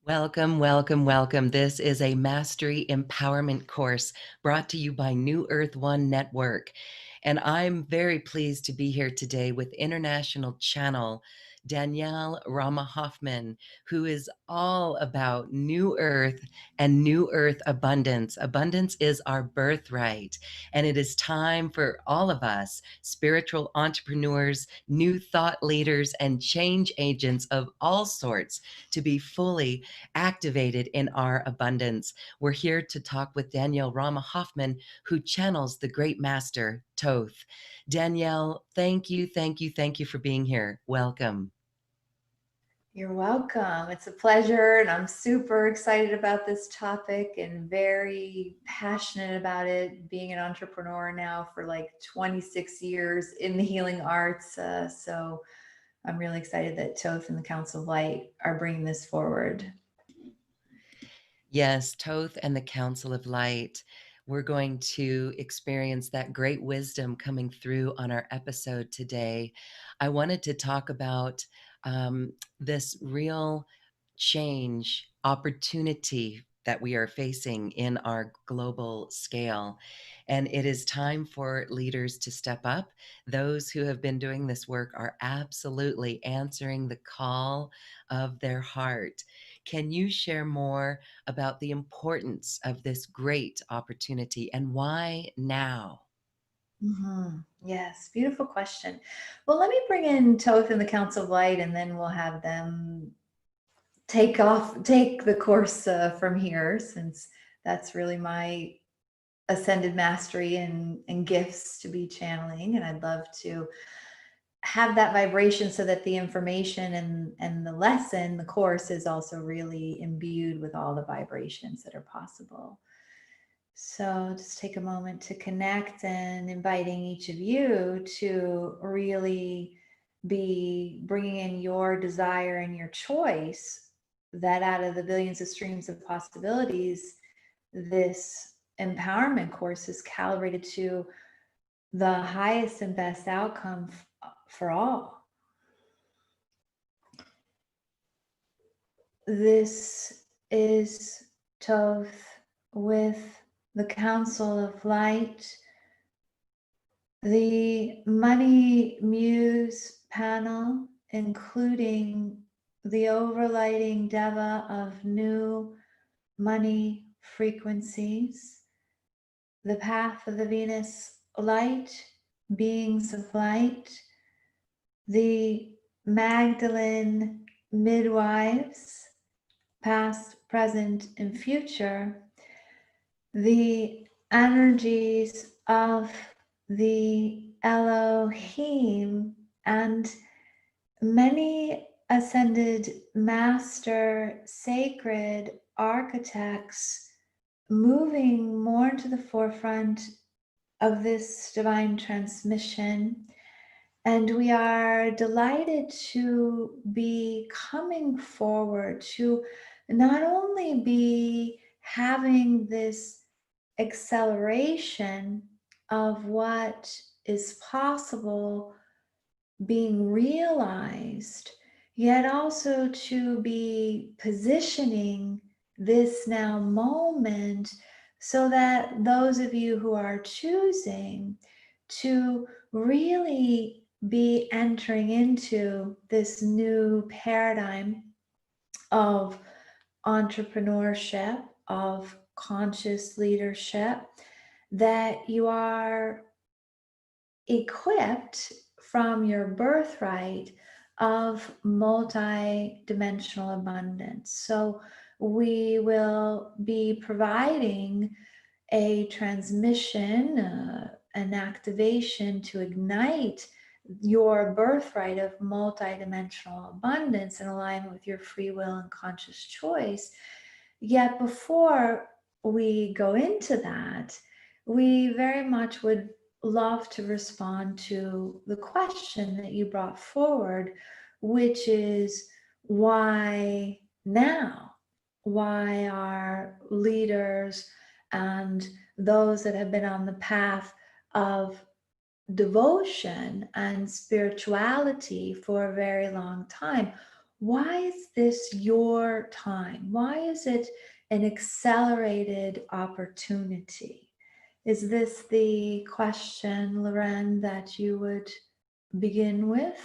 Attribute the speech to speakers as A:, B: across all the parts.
A: Welcome, welcome, welcome. This is a Mastery Empowerment course brought to you by New Earth One Network. And I'm very pleased to be here today with international channel Danielle Rama Hoffman, who is all about New Earth and New Earth abundance. Abundance is our birthright. And it is time for all of us, spiritual entrepreneurs, new thought leaders, and change agents of all sorts, to be fully activated in our abundance. We're here to talk with Danielle Rama Hoffman, who channels the great master, Thoth. Danielle, thank you, thank you, thank you for being here. Welcome.
B: You're welcome. It's a pleasure, and I'm super excited about this topic and very passionate about it. Being an entrepreneur now for like 26 years in the healing arts. So I'm really excited that Toth and the Council of Light are bringing this forward.
A: Yes, Thoth and the Council of Light. We're going to experience that great wisdom coming through on our episode today. I wanted to talk about this real change opportunity that we are facing in our global scale. And it is time for leaders to step up. Those who have been doing this work are absolutely answering the call of their heart. Can you share more about the importance of this great opportunity and why now?
B: Yes, beautiful question. Well, let me bring in Toth and the Council of Light, and then we'll have them take the course from here, since that's really my ascended mastery and gifts to be channeling. And I'd love to have that vibration so that the information and the lesson, the course, is also really imbued with all the vibrations that are possible. So just take a moment to connect, and inviting each of you to really be bringing in your desire and your choice, that out of the billions of streams of possibilities, this empowerment course is calibrated to the highest and best outcome for all. This is Toth with the Council of Light, the Money Muse panel, including the overlighting Deva of new money frequencies, the path of the Venus light, beings of light, the Magdalene midwives, past, present, and future, the energies of the Elohim, and many ascended master sacred architects moving more to the forefront of this divine transmission. And we are delighted to be coming forward to not only be having this acceleration of what is possible being realized, yet also to be positioning this now moment so that those of you who are choosing to really be entering into this new paradigm of entrepreneurship, of conscious leadership, that you are equipped from your birthright of multi-dimensional abundance. So we will be providing a transmission, an activation to ignite your birthright of multidimensional abundance in alignment with your free will and conscious choice. Yet before we go into that, we very much would love to respond to the question that you brought forward, which is, why now? Why are leaders and those that have been on the path of devotion and spirituality for a very long time, why is this your time? Why is it an accelerated opportunity? Is this the question, Loren, that you would begin with?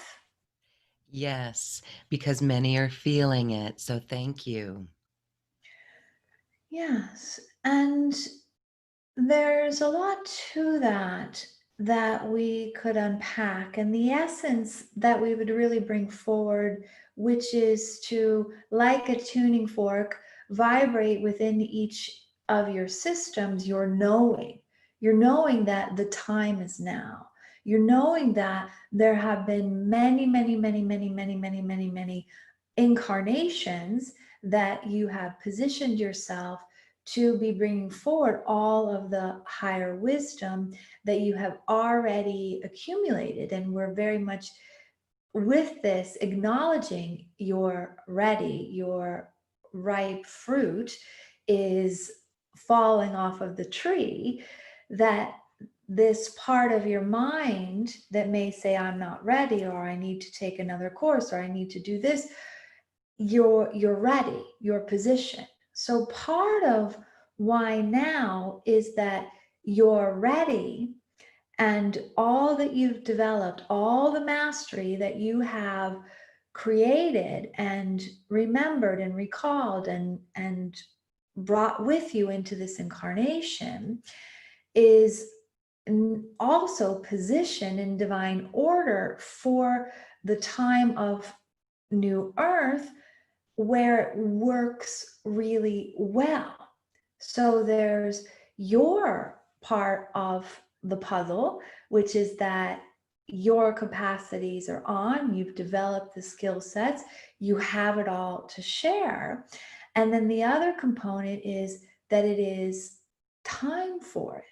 A: Yes, because many are feeling it. So thank you.
B: Yes. And there's a lot to that we could unpack. And the essence that we would really bring forward, which is to, like a tuning fork, vibrate within each of your systems, you're knowing that the time is now. You're knowing that there have been many, many, many, many, many, many, many, many incarnations that you have positioned yourself to be bringing forward all of the higher wisdom that you have already accumulated. And we're very much with this acknowledging you're ready, your ripe fruit is falling off of the tree, that this part of your mind that may say, I'm not ready, or I need to take another course, or I need to do this, you're ready, you're positioned. So part of why now is that you're ready, and all that you've developed, all the mastery that you have created and remembered and recalled and brought with you into this incarnation, is also positioned in divine order for the time of new earth, where it works really well. So there's your part of the puzzle, which is that your capacities are on, you've developed the skill sets, you have it all to share. And then the other component is that it is time for it.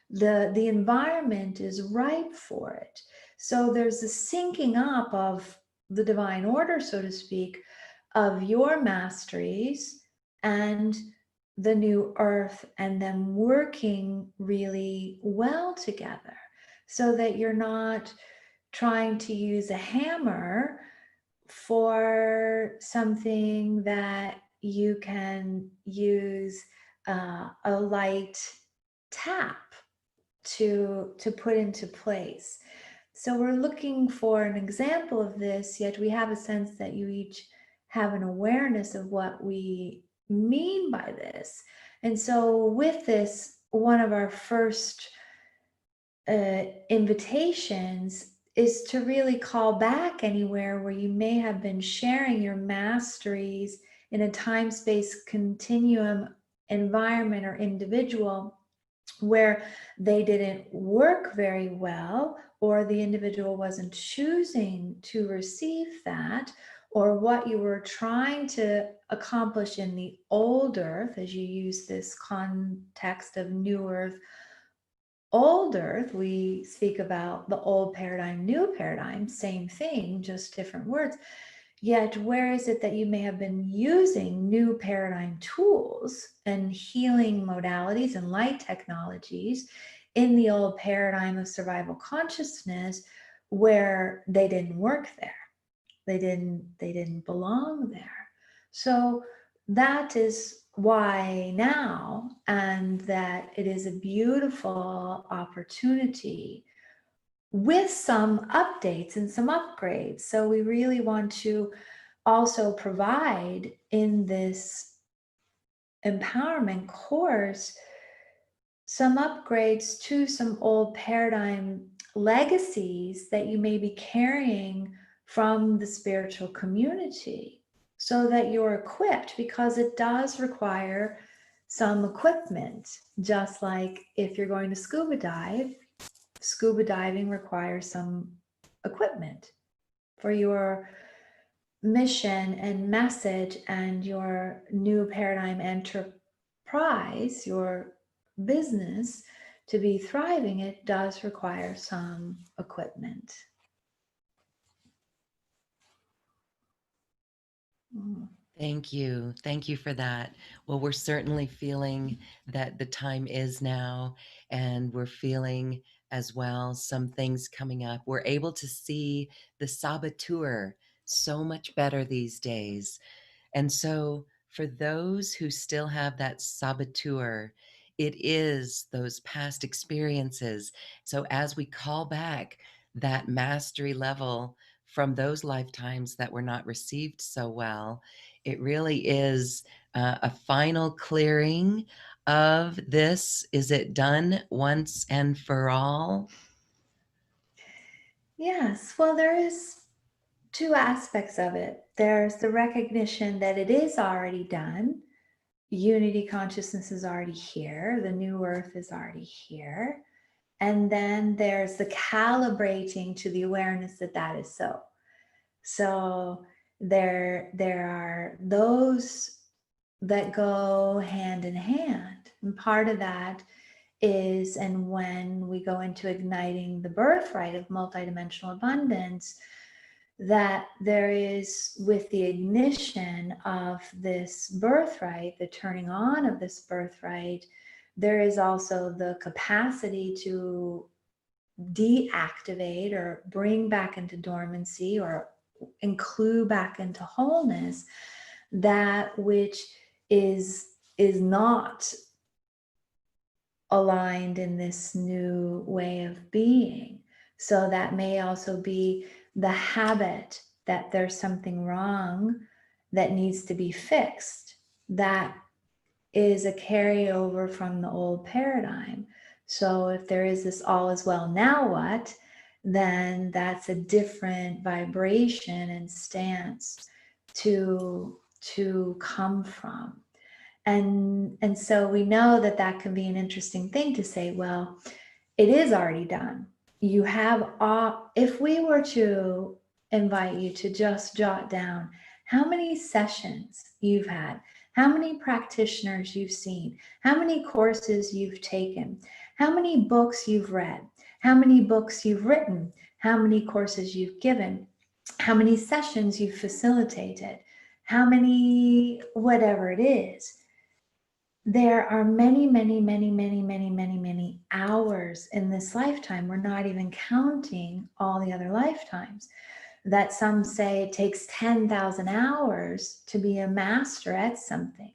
B: The environment is ripe for it. So there's a syncing up of the divine order, so to speak, of your masteries and the new earth, and them working really well together, so that you're not trying to use a hammer for something that you can use a light tap to put into place. So we're looking for an example of this, yet we have a sense that you each have an awareness of what we mean by this. And so with this, one of our first invitations is to really call back anywhere where you may have been sharing your masteries in a time-space continuum environment or individual where they didn't work very well, or the individual wasn't choosing to receive that, or what you were trying to accomplish in the old earth, as you use this context of new earth, old earth, we speak about the old paradigm, new paradigm, same thing, just different words. Yet, where is it that you may have been using new paradigm tools and healing modalities and light technologies in the old paradigm of survival consciousness, where they didn't work there? They didn't belong there. So that is why now, and that it is a beautiful opportunity with some updates and some upgrades. So we really want to also provide in this empowerment course some upgrades to some old paradigm legacies that you may be carrying from the spiritual community, so that you're equipped, because it does require some equipment. Just like if you're going to scuba dive, scuba diving requires some equipment for your mission and message and your new paradigm enterprise, your business, to be thriving. It does require some equipment. Mm.
A: Thank you. Thank you for that. Well, we're certainly feeling that the time is now, and we're feeling as well some things coming up. We're able to see the saboteur so much better these days. And so, for those who still have that saboteur, it is those past experiences. So, as we call back that mastery level from those lifetimes that were not received so well, it really is a final clearing of this. Is it done once and for all?
B: Yes, well, there is two aspects of it. There's the recognition that it is already done. Unity consciousness is already here. The new earth is already here. And then there's the calibrating to the awareness that that is so. So there are those that go hand in hand. And part of that is, and when we go into igniting the birthright of multidimensional abundance, that there is, with the ignition of this birthright, the turning on of this birthright, there is also the capacity to deactivate or bring back into dormancy or include back into wholeness that which is not aligned in this new way of being. So that may also be the habit that there's something wrong that needs to be fixed. That is a carryover from the old paradigm. So if there is this all is well, now what? Then that's a different vibration and stance to come from. And so we know that that can be an interesting thing to say, well, it is already done. You have all, if we were to invite you to just jot down how many sessions you've had, how many practitioners you've seen, how many courses you've taken, how many books you've read, how many books you've written, how many courses you've given, how many sessions you've facilitated, how many, whatever it is, there are many, many, many, many, many, many, many hours in this lifetime. We're not even counting all the other lifetimes. That some say it takes 10,000 hours to be a master at something.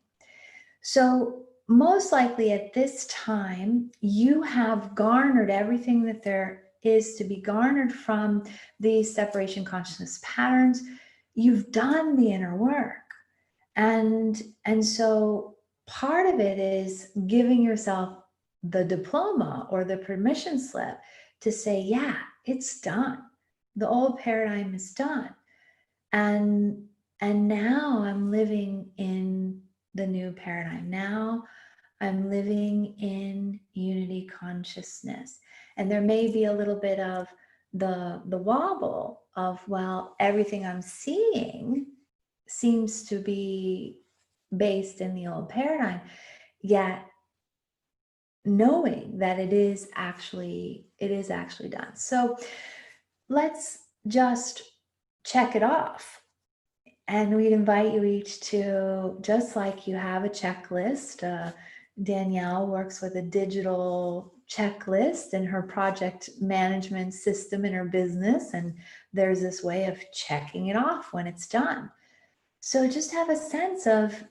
B: So, most likely at this time, you have garnered everything that there is to be garnered from these separation consciousness patterns. You've done the inner work. And so part of it is giving yourself the diploma or the permission slip to say, yeah, it's done. The old paradigm is done. And now I'm living in the new paradigm. Now I'm living in unity consciousness. And there may be a little bit of the wobble of, well, everything I'm seeing seems to be based in the old paradigm, yet knowing that it is actually done. So let's just check it off. And we'd invite you each to, just like you have a checklist, Danielle works with a digital checklist in her project management system in her business. And there's this way of checking it off when it's done. So just have a sense of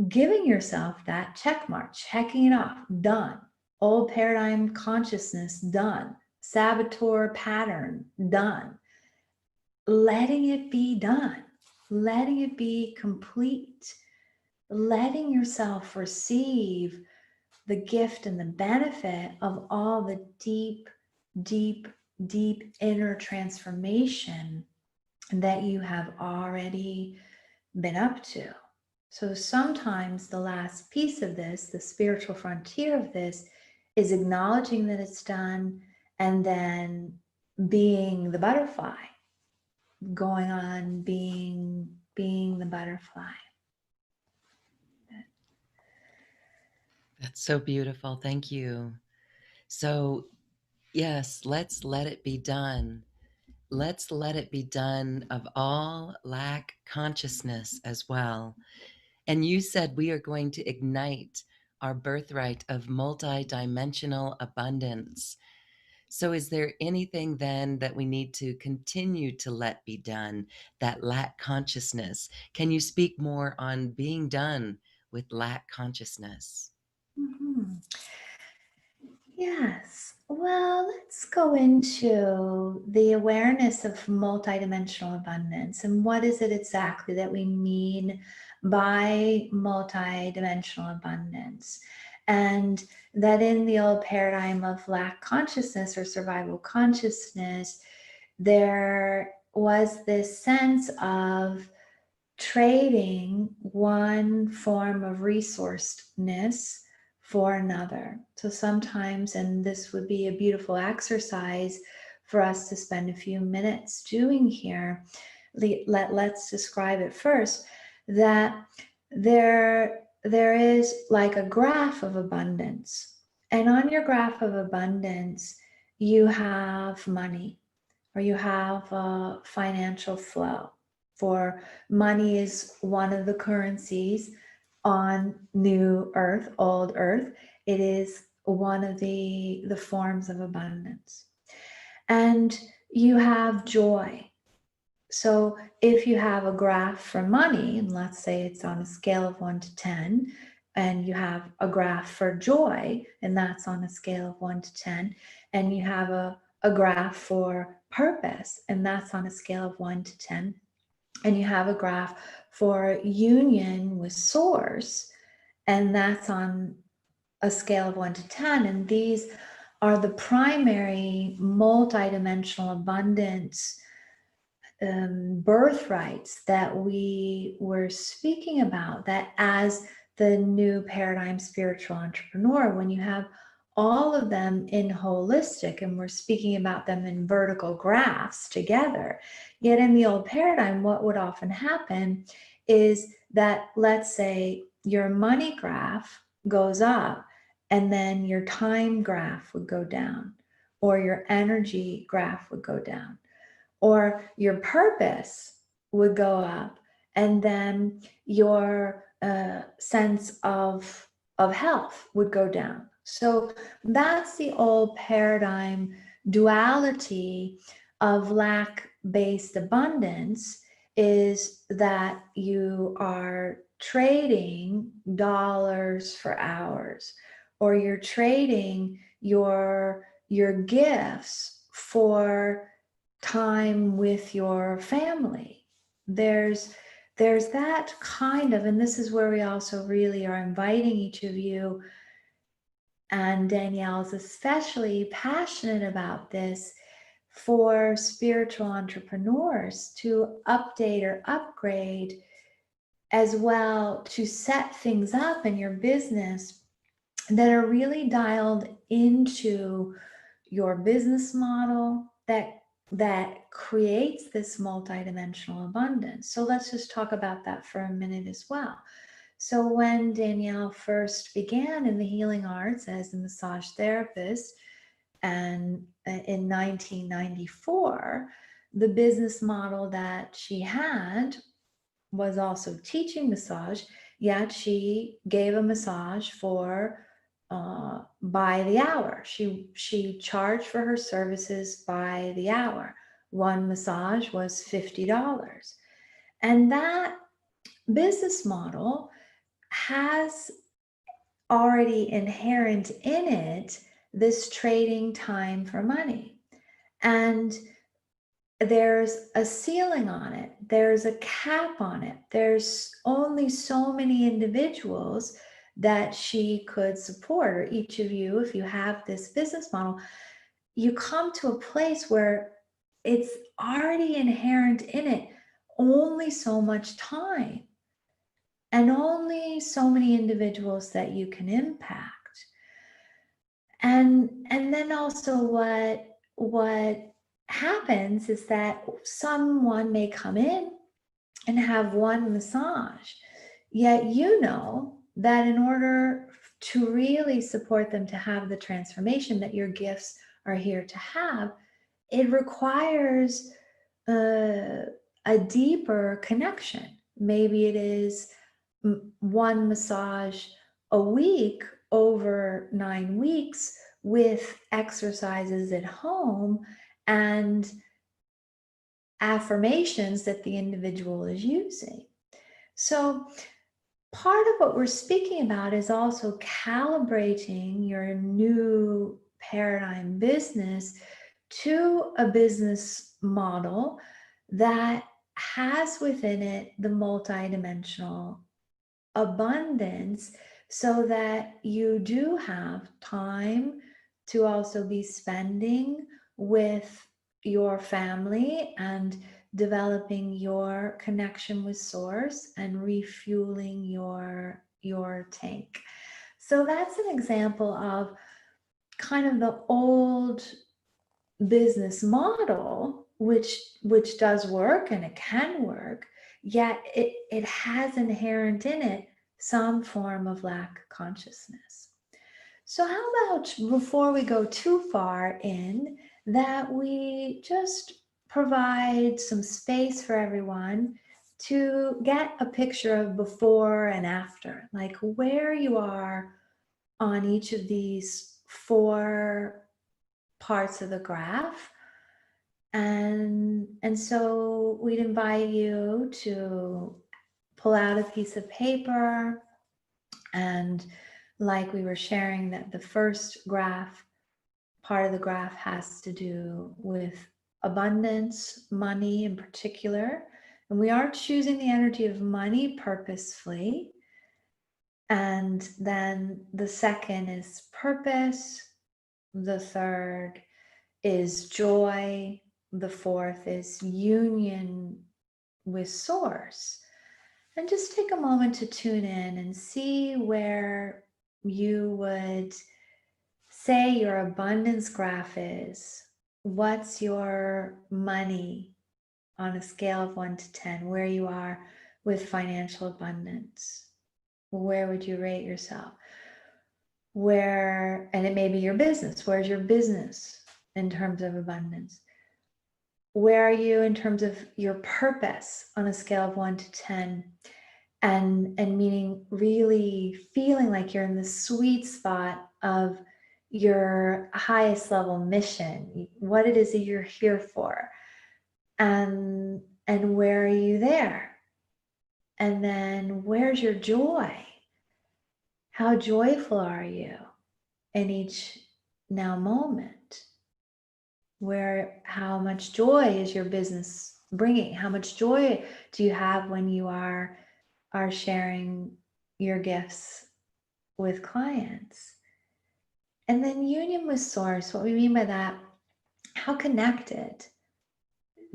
B: giving yourself that check mark, checking it off, done. Old paradigm consciousness, done. Saboteur pattern, done. Letting it be done, letting it be complete, letting yourself receive the gift and the benefit of all the deep, deep, deep inner transformation that you have already been up to. So sometimes the last piece of this, the spiritual frontier of this, is acknowledging that it's done and then being the butterfly, going on being the butterfly.
A: That's so beautiful. Thank you. So, yes, let's let it be done. Let's let it be done of all lack consciousness as well. And you said we are going to ignite our birthright of multidimensional abundance. So, is there anything then that we need to continue to let be done, that lack consciousness? Can you speak more on being done with lack consciousness?
B: Mhm. Yes. Well, let's go into the awareness of multidimensional abundance and what is it exactly that we mean by multidimensional abundance. And that in the old paradigm of lack consciousness or survival consciousness, there was this sense of trading one form of resourcefulness for another. So sometimes, and this would be a beautiful exercise for us to spend a few minutes doing here, let's describe it first, that there is like a graph of abundance. And on your graph of abundance, you have money or you have a financial flow. For money is one of the currencies on new earth, old earth. It is one of the forms of abundance. And you have joy. So if you have a graph for money, and let's say it's on a scale of 1 to 10, and you have a graph for joy, and that's on a scale of 1 to 10, and you have a graph for purpose, and that's on a scale of 1 to 10, and you have a graph for union with source, and that's on a scale of 1 to 10, and these are the primary multidimensional abundance birthrights that we were speaking about, that as the new paradigm spiritual entrepreneur, when you have all of them in holistic, and we're speaking about them in vertical graphs together, yet in the old paradigm, what would often happen is that, let's say your money graph goes up and then your time graph would go down, or your energy graph would go down, or your purpose would go up, and then your sense of health would go down. So that's the old paradigm duality of lack-based abundance, is that you are trading dollars for hours, or you're trading your gifts for time with your family. There's that kind of, and this is where we also really are inviting each of you, and Danielle's especially passionate about this, for spiritual entrepreneurs to update or upgrade as well, to set things up in your business that are really dialed into your business model, that creates this multidimensional abundance. So let's just talk about that for a minute as well. So when Danielle first began in the healing arts as a massage therapist, and in 1994, the business model that she had was also teaching massage, yet she gave a massage for by the hour. She charged for her services by the hour. One massage was $50. And that business model has already inherent in it this trading time for money. And there's a ceiling on it. There's a cap on it. There's only so many individuals that she could support, or each of you, if you have this business model, you come to a place where it's already inherent in it, only so much time and only so many individuals that you can impact. And then also what happens is that someone may come in and have one massage, yet you know that in order to really support them to have the transformation that your gifts are here to have, it requires a deeper connection. Maybe it is one massage a week over 9 weeks, with exercises at home and affirmations that the individual is using. So part of what we're speaking about is also calibrating your new paradigm business to a business model that has within it the multidimensional abundance, so that you do have time to also be spending with your family and developing your connection with source and refueling your tank. So that's an example of kind of the old business model, which does work and it can work, yet it has inherent in it some form of lack consciousness. So how about, before we go too far in, that we just provide some space for everyone to get a picture of before and after, like where you are on each of these 4 parts of the graph. And so we'd invite you to pull out a piece of paper, and like we were sharing, that the first graph, part of the graph, has to do with abundance, money in particular. And we are choosing the energy of money purposefully. And then the second is purpose. The third is joy. The fourth is union with source. And just take a moment to tune in and see where you would say your abundance graph is. What's your money on a scale of 1 to 10, where you are with financial abundance? Where would you rate yourself? Where, and it may be your business. Where's your business in terms of abundance? Where are you in terms of your purpose on a scale of 1 to 10? And meaning really feeling like you're in the sweet spot of your highest level mission, what it is that you're here for. And where are you there? And then where's your joy? How joyful are you in each now moment? How much joy is your business bringing? How much joy do you have when you are sharing your gifts with clients? And then union with source. What we mean by that, how connected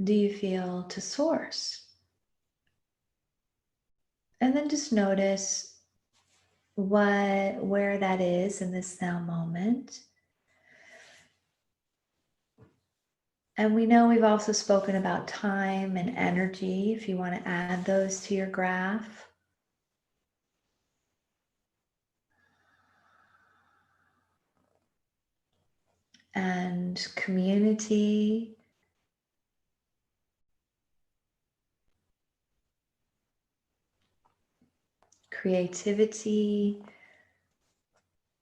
B: do you feel to source? And then just notice where that is in this now moment. And we know we've also spoken about time and energy, if you want to add those to your graph. And community. Creativity.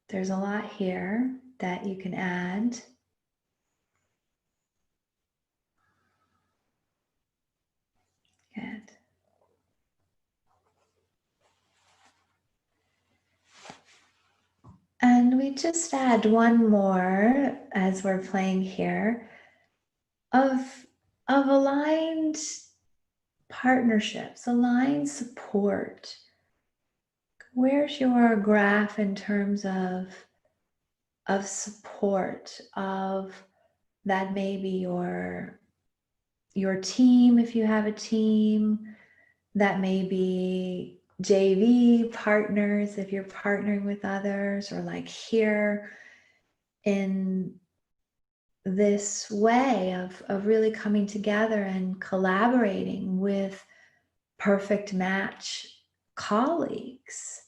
B: There's a lot here that you can add. Good. And we just add one more as we're playing here of aligned partnerships, aligned support. Where's your graph in terms of support, of that maybe your team, if you have a team, that may be JV partners if you're partnering with others, or like here in this way of really coming together and collaborating with perfect match colleagues.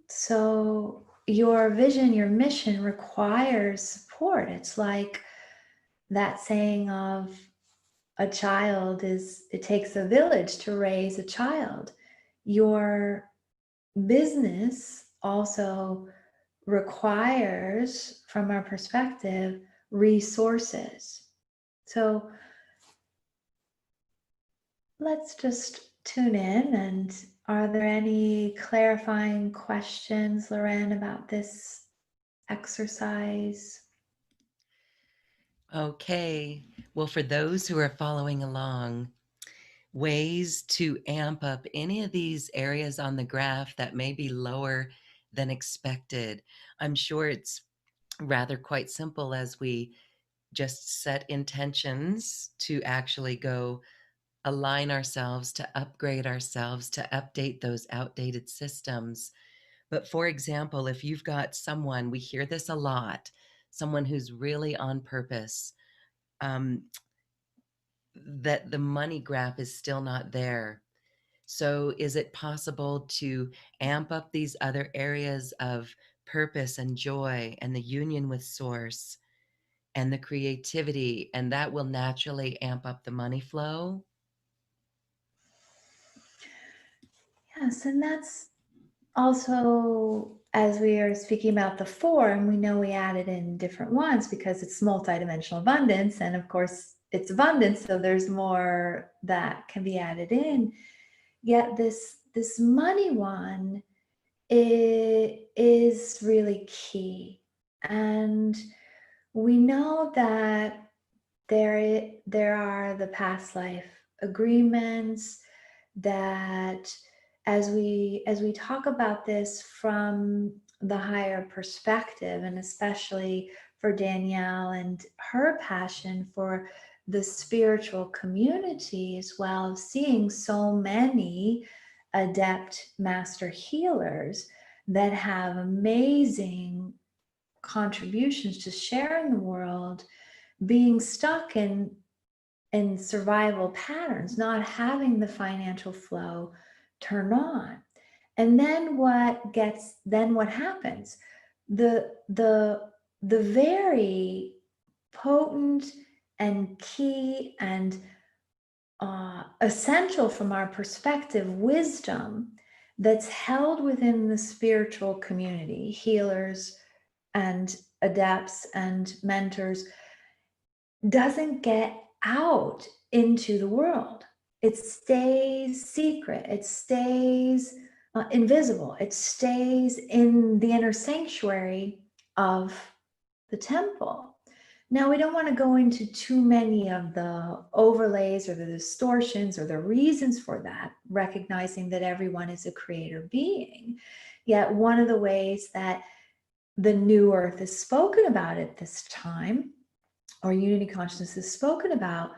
B: So your vision, your mission requires support. It's like that saying of a child it takes a village to raise a child. Your business also requires, from our perspective, resources. So let's just tune in. And are there any clarifying questions, Loren, about this exercise?
A: Okay. Well, for those who are following along, ways to amp up any of these areas on the graph that may be lower than expected. I'm sure it's rather quite simple as we just set intentions to actually go align ourselves, to upgrade ourselves, to update those outdated systems. But for example, if you've got someone, we hear this a lot, someone who's really on purpose, um, that the money graph is still not there. So is it possible to amp up these other areas of purpose and joy and the union with source and the creativity, and that will naturally amp up the money flow?
B: Yes, and that's also, as we are speaking about the four, and we know we added in different ones because it's multidimensional abundance, and of course it's abundance, so there's more that can be added in. Yet this money one is really key, and we know that there are the past life agreements that, as we talk about this from the higher perspective, and especially for Danielle and her passion for the spiritual community, as well as seeing so many adept master healers that have amazing contributions to share in the world, being stuck in survival patterns, not having the financial flow turn on. And then what happens? The very potent and key and essential from our perspective wisdom that's held within the spiritual community, healers and adepts and mentors, doesn't get out into the world. It stays secret. It stays invisible. It stays in the inner sanctuary of the temple. Now, we don't want to go into too many of the overlays or the distortions or the reasons for that, recognizing that everyone is a creator being. Yet, one of the ways that the new earth is spoken about at this time, or unity consciousness is spoken about,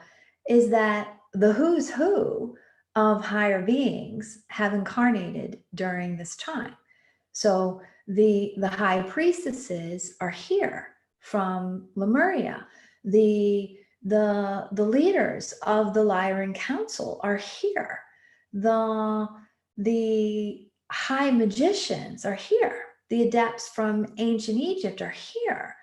B: is that the who's who of higher beings have incarnated during this time. So the high priestesses are here from Lemuria. The leaders of the Lyran Council are here. The high magicians are here. The adepts from ancient Egypt are here.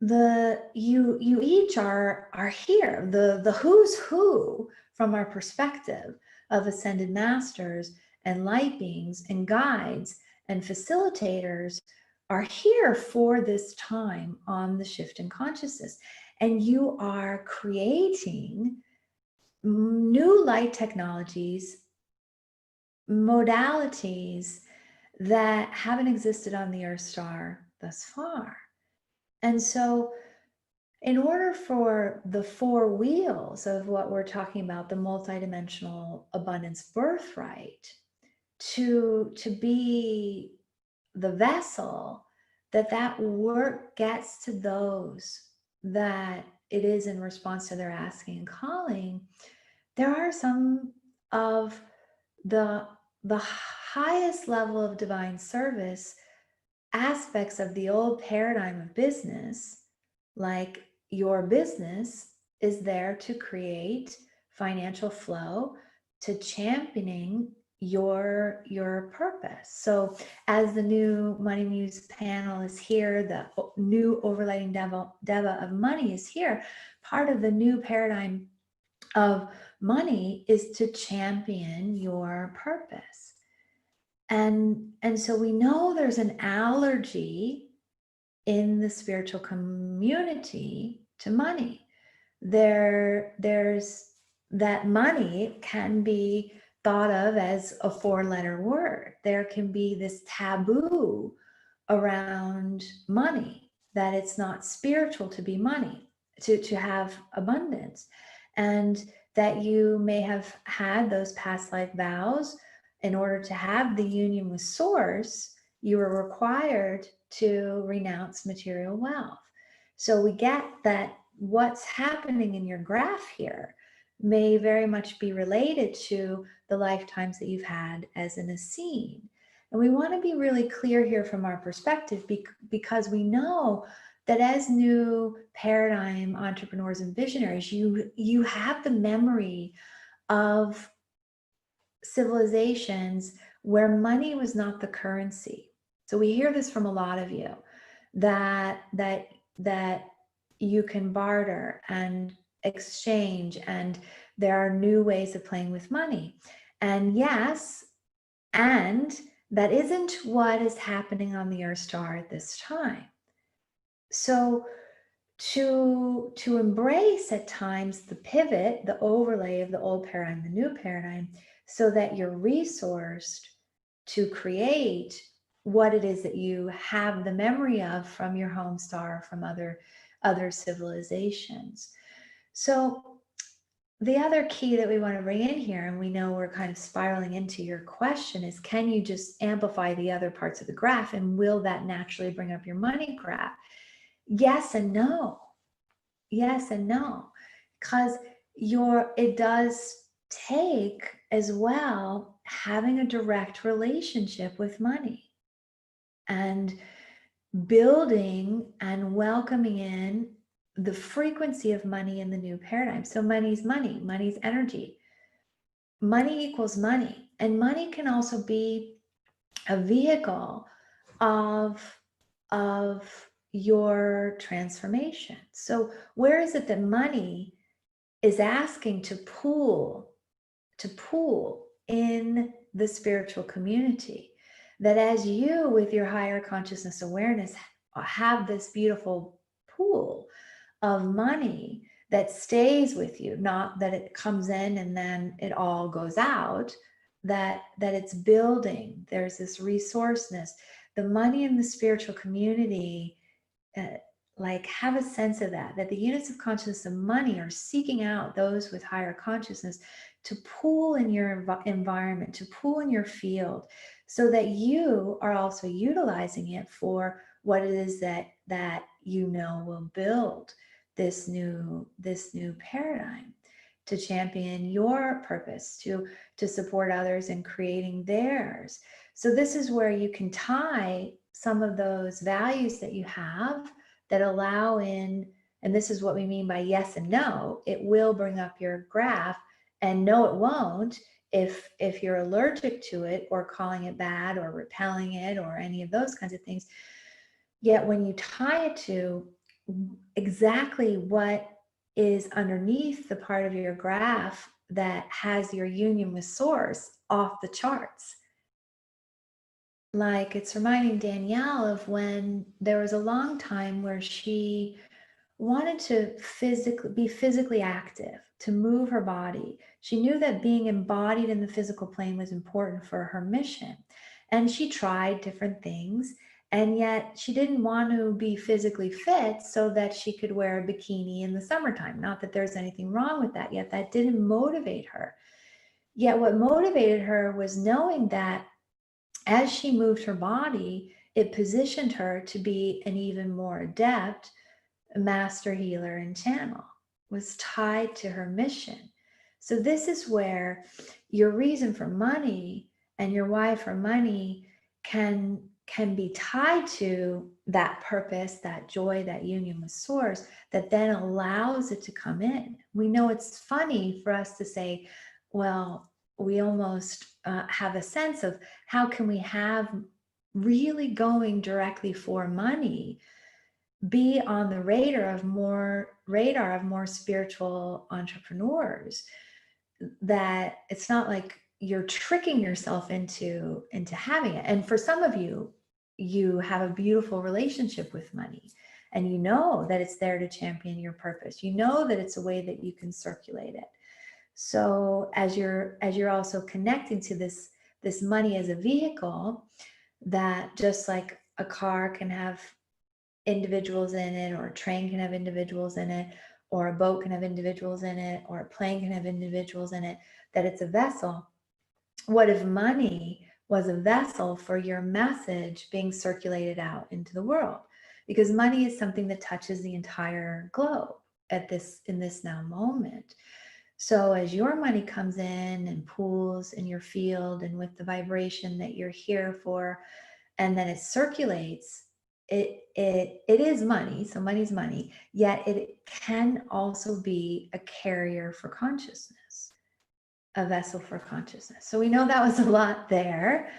B: You each are here. The who's who from our perspective of ascended masters and light beings and guides and facilitators are here for this time on the shift in consciousness. And you are creating new light technologies, modalities that haven't existed on the Earth star thus far. And so, in order for the four wheels of what we're talking about, the multidimensional abundance birthright, to be the vessel that work gets to those that it is in response to their asking and calling, there are some of the highest level of divine service aspects of the old paradigm of business, like your business is there to create financial flow, to championing your purpose. So as the new Money Muse panel is here, the new overlighting Deva of money is here, part of the new paradigm of money is to champion your purpose. And so we know there's an allergy in the spiritual community to money. There's that money can be thought of as a 4-letter word. There can be this taboo around money, that it's not spiritual to be money, to have abundance. And that you may have had those past life vows. In order to have the union with source, you were required to renounce material wealth. So we get that what's happening in your graph here may very much be related to the lifetimes that you've had as an Essene. And we want to be really clear here from our perspective, because we know that as new paradigm entrepreneurs and visionaries, you have the memory of civilizations where money was not the currency. So we hear this from a lot of you, that you can barter and exchange, and there are new ways of playing with money. And yes, and that isn't what is happening on the Earth star at this time. So to embrace at times the pivot, the overlay of the old paradigm, the new paradigm, so that you're resourced to create what it is that you have the memory of from your home star, from other civilizations. So the other key that we want to bring in here, and we know we're kind of spiraling into your question, is can you just amplify the other parts of the graph, and will that naturally bring up your money graph? Yes and no. Yes and no. Because it does take as well having a direct relationship with money and building and welcoming in the frequency of money in the new paradigm. So money's energy. Money equals money. And money can also be a vehicle of your transformation. So where is it that money is asking to pool in the spiritual community? That as you, with your higher consciousness awareness, have this beautiful pool of money that stays with you, not that it comes in and then it all goes out, that it's building. There's this resourceness. The money in the spiritual community, like, have a sense of that the units of consciousness of money are seeking out those with higher consciousness to pool in your environment, to pool in your field, so that you are also utilizing it for what it is that will build this new paradigm, to champion your purpose, to support others in creating theirs. So this is where you can tie some of those values that you have that allow in, and this is what we mean by yes and no. It will bring up your graph, and no, it won't if you're allergic to it or calling it bad or repelling it or any of those kinds of things. Yet when you tie it to exactly what is underneath the part of your graph that has your union with source off the charts. Like, it's reminding Danielle of when there was a long time where she wanted to be physically active, to move her body. She knew that being embodied in the physical plane was important for her mission. And she tried different things, and yet she didn't want to be physically fit so that she could wear a bikini in the summertime. Not that there's anything wrong with that, yet that didn't motivate her. Yet what motivated her was knowing that as she moved her body, it positioned her to be an even more adept master healer and channel, was tied to her mission. So this is where your reason for money and your why for money can be tied to that purpose, that joy, that union with source, that then allows it to come in. We know it's funny for us to say, well, we almost have a sense of how can we have really going directly for money be on the radar of more spiritual entrepreneurs, that it's not like you're tricking yourself into having it. And for some of you, you have a beautiful relationship with money, and you know that it's there to champion your purpose. You know that it's a way that you can circulate it. So as you're also connecting to this money as a vehicle, that just like a car can have individuals in it, or a train can have individuals in it, or a boat can have individuals in it, or a plane can have individuals in it, that it's a vessel. What if money was a vessel for your message being circulated out into the world? Because money is something that touches the entire globe in this now moment. So as your money comes in and pools in your field and with the vibration that you're here for, and then it circulates, it is money. So money's money, yet it can also be a carrier for consciousness, a vessel for consciousness. So we know that was a lot there.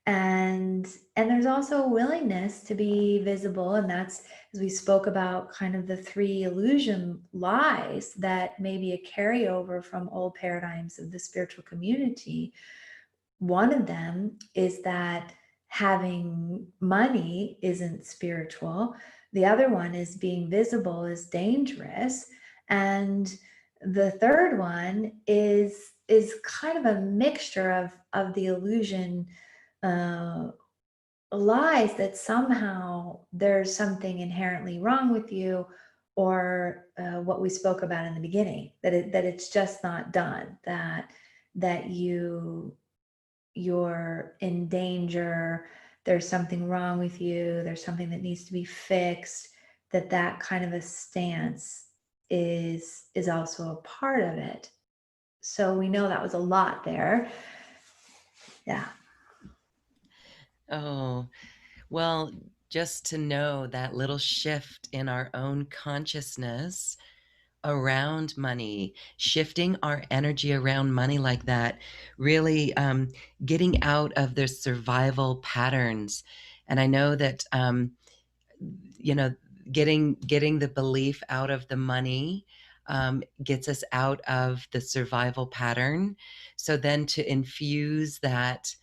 B: And there's also a willingness to be visible, and that's, as we spoke about, kind of the three illusion lies that may be a carryover from old paradigms of the spiritual community. One of them is that having money isn't spiritual. The other one is being visible is dangerous. And the third one is kind of a mixture of the illusion uh, lies that somehow there's something inherently wrong with you, or what we spoke about in the beginning, that it's just not done, that you're in danger, there's something wrong with you, there's something that needs to be fixed, that kind of a stance is also a part of it. So we know that was a lot there. Yeah.
A: Oh, well, just to know that little shift in our own consciousness around money, shifting our energy around money like that, really getting out of the survival patterns. And I know that, you know, getting the belief out of the money gets us out of the survival pattern. So then to infuse that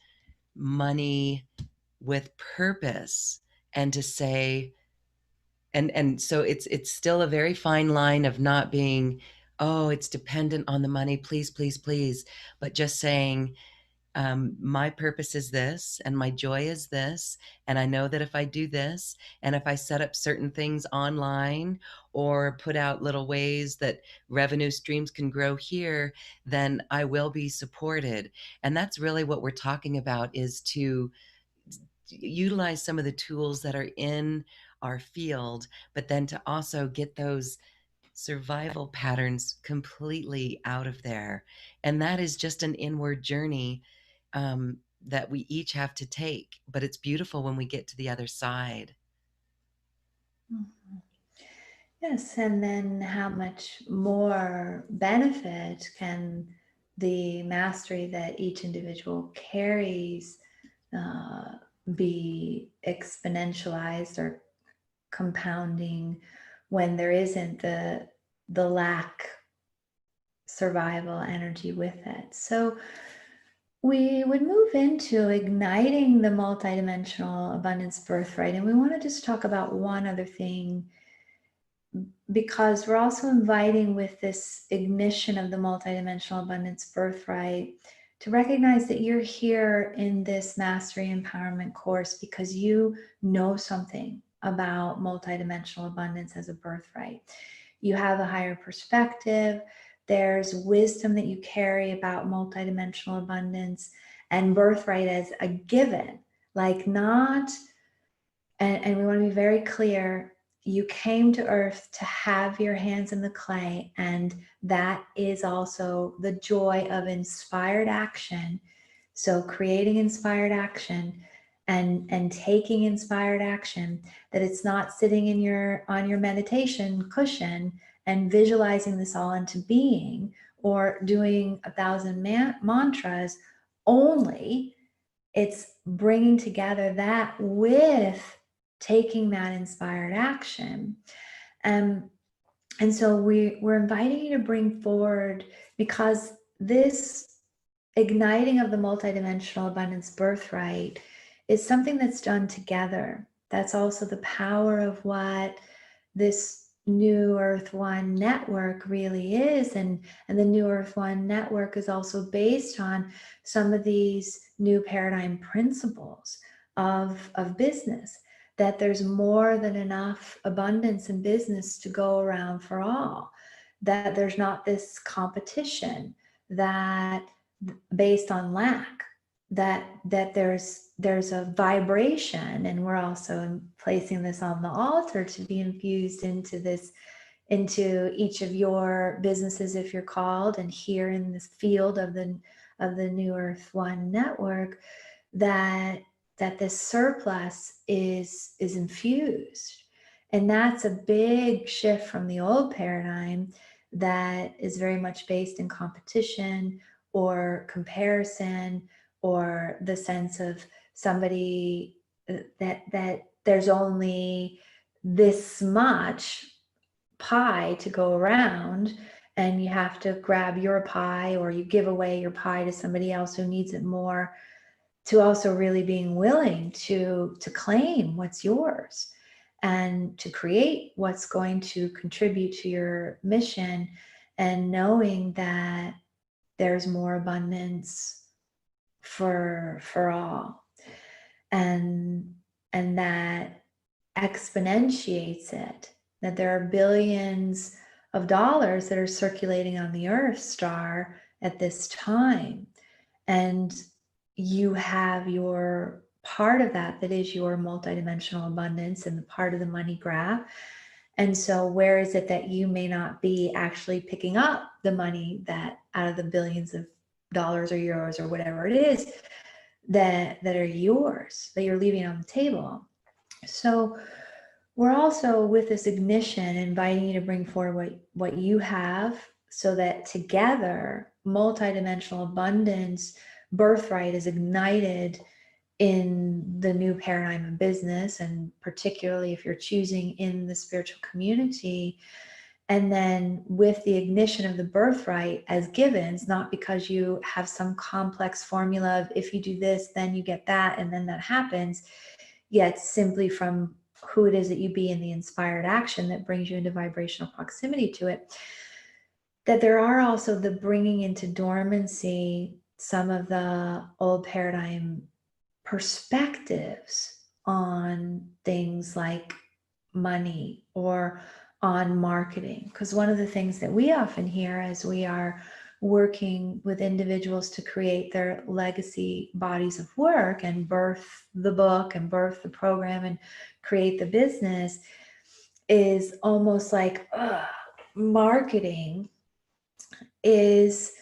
A: money with purpose, and to say, and so it's still a very fine line of not being, oh, it's dependent on the money, please, please, please, but just saying, my purpose is this, and my joy is this, and I know that if I do this, and if I set up certain things online, or put out little ways that revenue streams can grow here, then I will be supported. And that's really what we're talking about, is to utilize some of the tools that are in our field, but then to also get those survival patterns completely out of there. And that is just an inward journey that we each have to take. But it's beautiful when we get to the other side.
B: Mhm. Yes, and then how much more benefit can the mastery that each individual carries uh, be exponentialized or compounding when there isn't the lack survival energy with it. So we would move into igniting the multidimensional abundance birthright, and we want to just talk about one other thing, because we're also inviting, with this ignition of the multidimensional abundance birthright, to recognize that you're here in this mastery empowerment course because you know something about multidimensional abundance as a birthright. You have a higher perspective. There's wisdom that you carry about multidimensional abundance and birthright as a given, like not, and we want to be very clear, you came to earth to have your hands in the clay, and that is also the joy of inspired action. So creating inspired action and taking inspired action, that it's not sitting in your on your meditation cushion and visualizing this all into being, or doing 1,000 mantras only. It's bringing together that with taking that inspired action. Um, and so we're inviting you to bring forward, because this igniting of the multidimensional abundance birthright is something that's done together. That's also the power of what this New Earth One network really is. And the New Earth One network is also based on some of these new paradigm principles of business, that there's more than enough abundance in business to go around for all, that there's not this competition that based on lack, that there's a vibration, and we're also placing this on the altar to be infused into this, into each of your businesses if you're called, and here in this field of the New Earth One network, that this surplus is infused. And that's a big shift from the old paradigm that is very much based in competition or comparison, or the sense of somebody that there's only this much pie to go around, and you have to grab your pie, or you give away your pie to somebody else who needs it more, to also really being willing to claim what's yours and to create what's going to contribute to your mission, and knowing that there's more abundance for all, and that exponentiates it, that there are billions of dollars that are circulating on the Earth star at this time, and you have your part of that is your multidimensional abundance and the part of the money graph. And so where is it that you may not be actually picking up the money that out of the billions of dollars or euros or whatever it is that are yours, that you're leaving on the table? So we're also, with this ignition, inviting you to bring forward what you have, so that together multidimensional abundance birthright is ignited in the new paradigm of business, and particularly if you're choosing in the spiritual community. And then with the ignition of the birthright as givens, not because you have some complex formula of if you do this, then you get that, and then that happens, yet simply from who it is that you be in the inspired action that brings you into vibrational proximity to it, that there are also the bringing into dormancy some of the old paradigm perspectives on things like money or on marketing. Because one of the things that we often hear as we are working with individuals to create their legacy bodies of work and birth the book and birth the program and create the business is almost like marketing is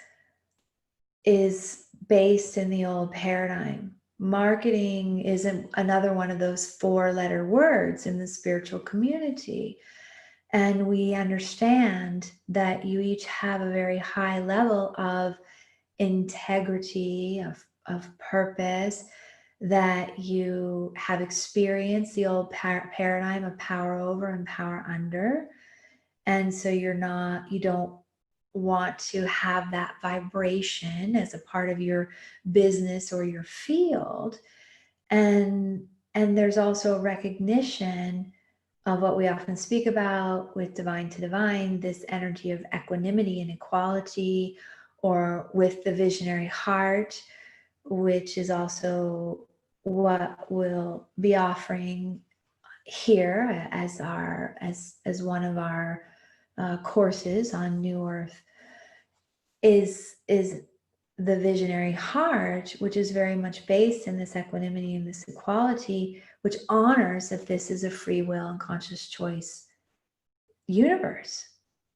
B: based in the old paradigm. Marketing isn't another one of those 4-letter words in the spiritual community. And we understand that you each have a very high level of integrity, of purpose, that you have experienced the old paradigm of power over and power under. And so you don't want to have that vibration as a part of your business or your field. And there's also a recognition of what we often speak about with divine to divine, this energy of equanimity and equality, or with the visionary heart, which is also what we'll be offering here as one of our courses on New Earth, is the visionary heart, which is very much based in this equanimity and this equality, which honors that this is a free will and conscious choice universe.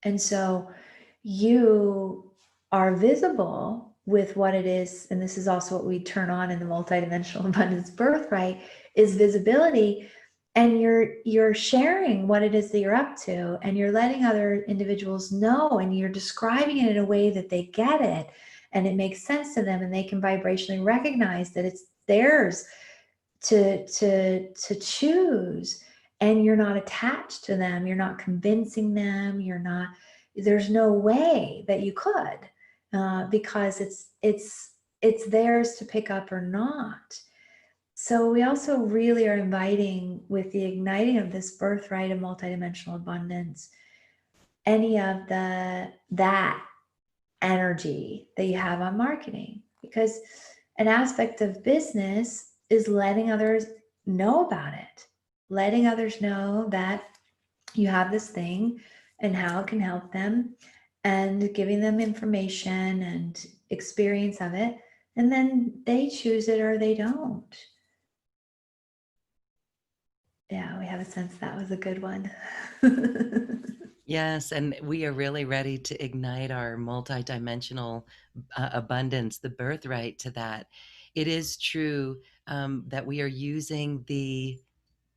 B: And so you are visible with what it is, and this is also what we turn on in the multidimensional abundance birthright, is visibility. And you're sharing what it is that you're up to, and you're letting other individuals know, and you're describing it in a way that they get it and it makes sense to them, and they can vibrationally recognize that it's theirs to choose, and you're not attached to them, you're not convincing them, there's no way that you could, because it's theirs to pick up or not. So we also really are inviting, with the igniting of this birthright of multidimensional abundance, any of that energy that you have on marketing, because an aspect of business is letting others know about it, letting others know that you have this thing and how it can help them, and giving them information and experience of it, and then they choose it or they don't. Yeah, we have a sense that was a good one.
A: Yes, and we are really ready to ignite our multidimensional abundance, the birthright to that. It is true that we are using the,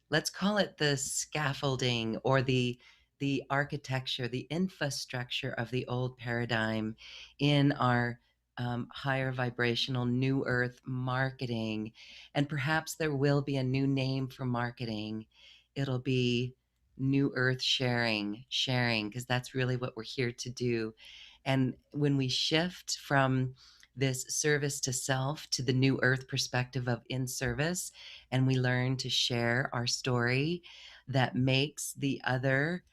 A: let's call it the scaffolding or the architecture, the infrastructure of the old paradigm in our higher vibrational new earth marketing. And perhaps there will be a new name for marketing. It'll be new earth sharing, because that's really what we're here to do. And when we shift from this service to self to the new earth perspective of in service, and we learn to share our story that makes the other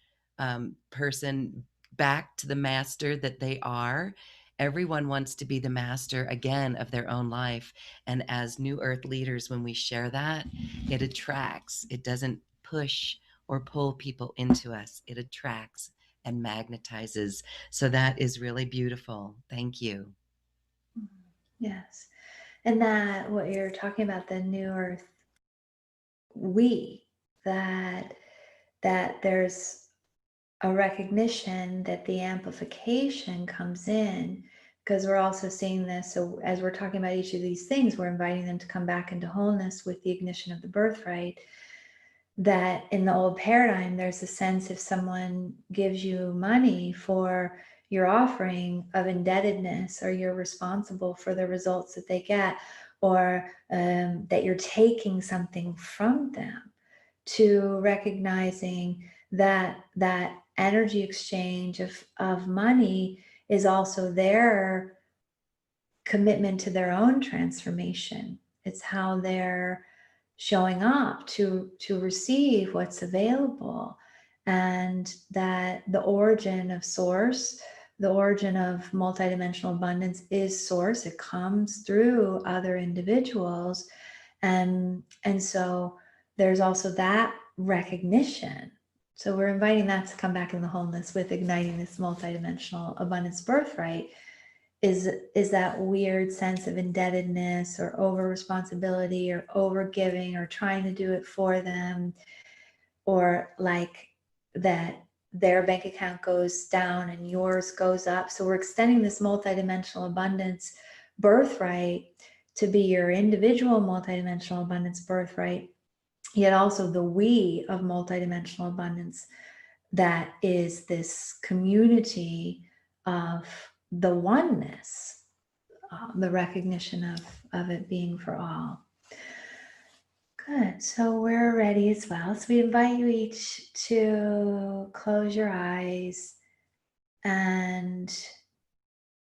A: person back to the master that they are. Everyone wants to be the master again of their own life. And as new earth leaders, when we share that, it attracts, it doesn't push or pull people into us, it attracts and magnetizes. So that is really beautiful. Thank you.
B: Yes. And that what you're talking about, the new earth, we, that there's a recognition that the amplification comes in, because we're also seeing this. So as we're talking about each of these things, we're inviting them to come back into wholeness with the ignition of the birthright. That in the old paradigm, there's a sense, if someone gives you money for your offering, of indebtedness, or you're responsible for the results that they get, or that you're taking something from them, to recognizing that that energy exchange of money is also their commitment to their own transformation. It's how they're showing up to receive what's available. And that the origin of source, the origin of multidimensional abundance, is source. It comes through other individuals. And so there's also that recognition. So we're inviting that to come back in the wholeness with igniting this multidimensional abundance birthright. Is that weird sense of indebtedness or over responsibility or over giving or trying to do it for them, or like that their bank account goes down and yours goes up. So we're extending this multidimensional abundance birthright to be your individual multidimensional abundance birthright, yet also the we of multidimensional abundance, that is this community of the oneness, the recognition of it being for all. Good. So we're ready as well. So we invite you each to close your eyes and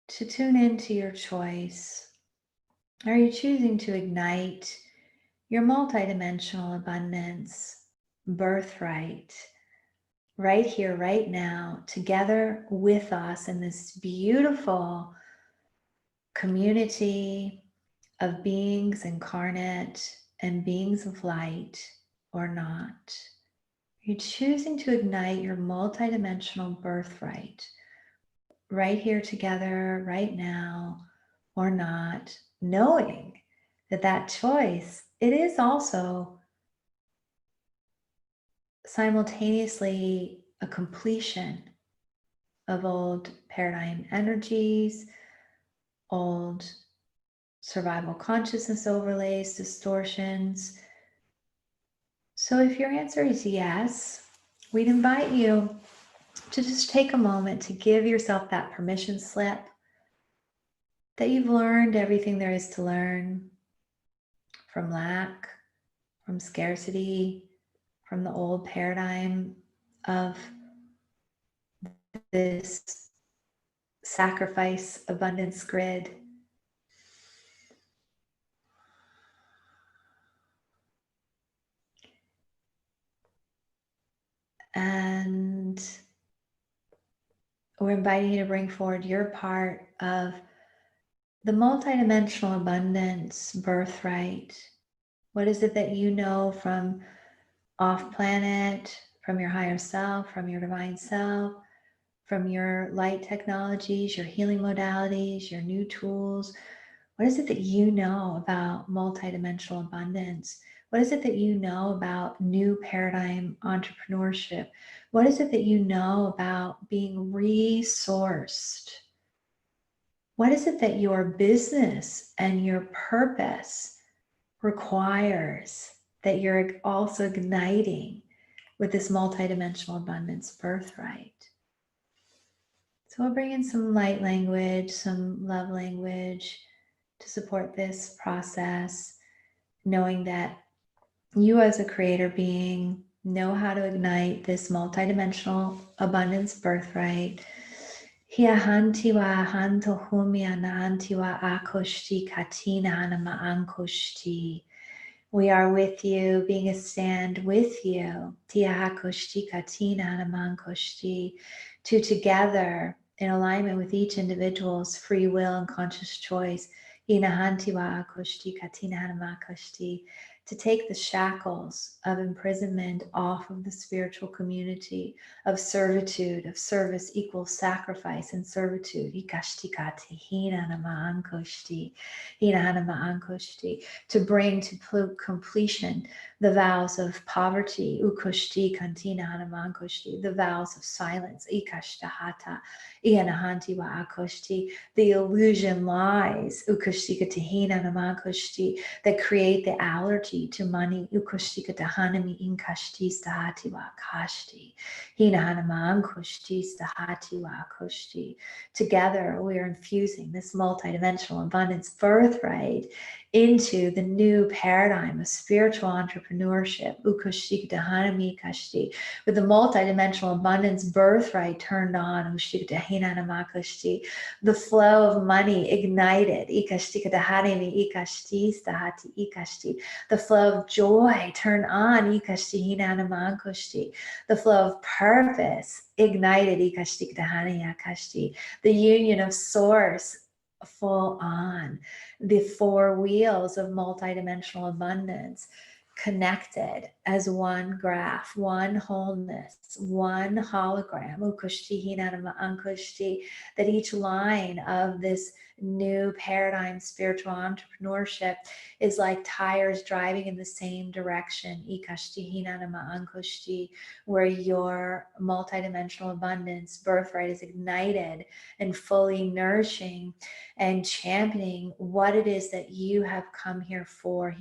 B: to tune into your choice. Are you choosing to ignite your multidimensional abundance birthright right here, right now, together with us in this beautiful community of beings incarnate and beings of light, or not? You're choosing to ignite your multidimensional birthright right here together, right now, or not, knowing that that choice, it is also simultaneously a completion of old paradigm energies, old survival consciousness overlays, distortions. So if your answer is yes, we'd invite you to just take a moment to give yourself that permission slip that you've learned everything there is to learn from lack, from scarcity, from the old paradigm of this sacrifice abundance grid. we're inviting you to bring forward your part of the multidimensional abundance birthright. What is it that you know from off planet, from your higher self, from your divine self, from your light technologies, your healing modalities, your new tools? What is it that you know about multidimensional abundance? What is it that you know about new paradigm entrepreneurship? What is it that you know about being resourced? What is it that your business and your purpose requires that you're also igniting with this multidimensional abundance birthright? So we'll bring in some light language, some love language to support this process, knowing that you as a creator being know how to ignite this multidimensional abundance birthright. Hia hantiwa hanto humia na hantiwa akoshti katina hanama ankoshti. We are with you, being a stand with you. Tia hakoshti katina hanama ankoshti. To together, in alignment with each individual's free will and conscious choice, ina hantiwa akoshti katina hanama akoshti, to take the shackles of imprisonment off of the spiritual community, of servitude, of service equals sacrifice and servitude. To bring to completion the vows of poverty, the vows of silence, the illusion lies that create the allergy to money. Together, we are infusing this multidimensional abundance birthright into the new paradigm of spiritual entrepreneurship, with the multidimensional abundance birthright turned on, the flow of money ignited, the flow of joy turned on, the flow of purpose ignited, the union of source full on, the four wheels of multidimensional abundance connected as one graph, one wholeness, one hologram, that each line of this new paradigm spiritual entrepreneurship is like tires driving in the same direction, where your multidimensional abundance birthright is ignited and fully nourishing and championing what it is that you have come here for.